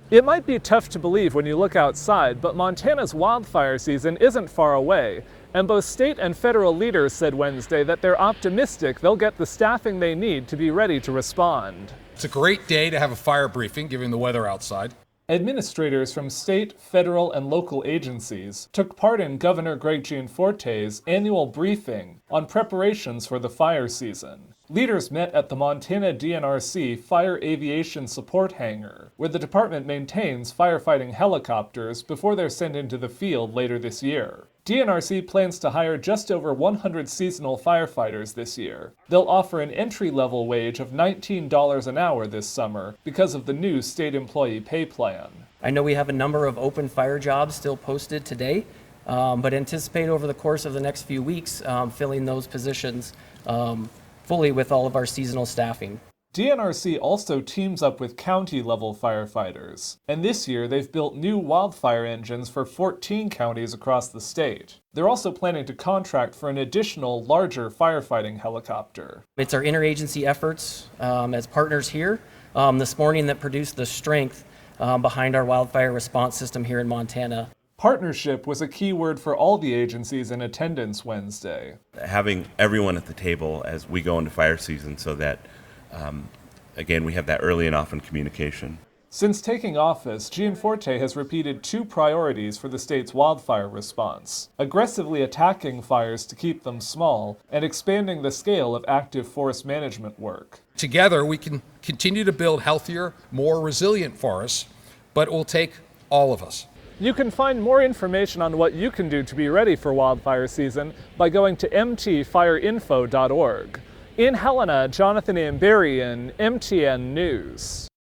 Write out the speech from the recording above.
It might be tough to believe when you look outside, but Montana's wildfire season isn't far away, and both state and federal leaders said Wednesday that they're optimistic they'll get the staffing they need to be ready to respond. It's a great day to have a fire briefing, given the weather outside. Administrators from state, federal, and local agencies took part in Governor Greg Gianforte's annual briefing on preparations for the fire season. Leaders met at the Montana DNRC Fire Aviation Support Hangar, where the department maintains firefighting helicopters before they're sent into the field later this year. DNRC plans to hire just over 100 seasonal firefighters this year. They'll offer an entry-level wage of $19 an hour this summer because of the new state employee pay plan. I know we have a number of open fire jobs still posted today, but anticipate over the course of the next few weeks filling those positions fully with all of our seasonal staffing. DNRC also teams up with county-level firefighters, and this year they've built new wildfire engines for 14 counties across the state. They're also planning to contract for an additional, larger firefighting helicopter. It's our interagency efforts as partners here this morning that produced the strength behind our wildfire response system here in Montana. Partnership was a key word for all the agencies in attendance Wednesday. Having everyone at the table as we go into fire season so that, again, we have that early and often communication. Since taking office, Gianforte has repeated two priorities for the state's wildfire response: aggressively attacking fires to keep them small, and expanding the scale of active forest management work. Together, we can continue to build healthier, more resilient forests, but it will take all of us. You can find more information on what you can do to be ready for wildfire season by going to mtfireinfo.org. In Helena, Jonathan Amberian, MTN News.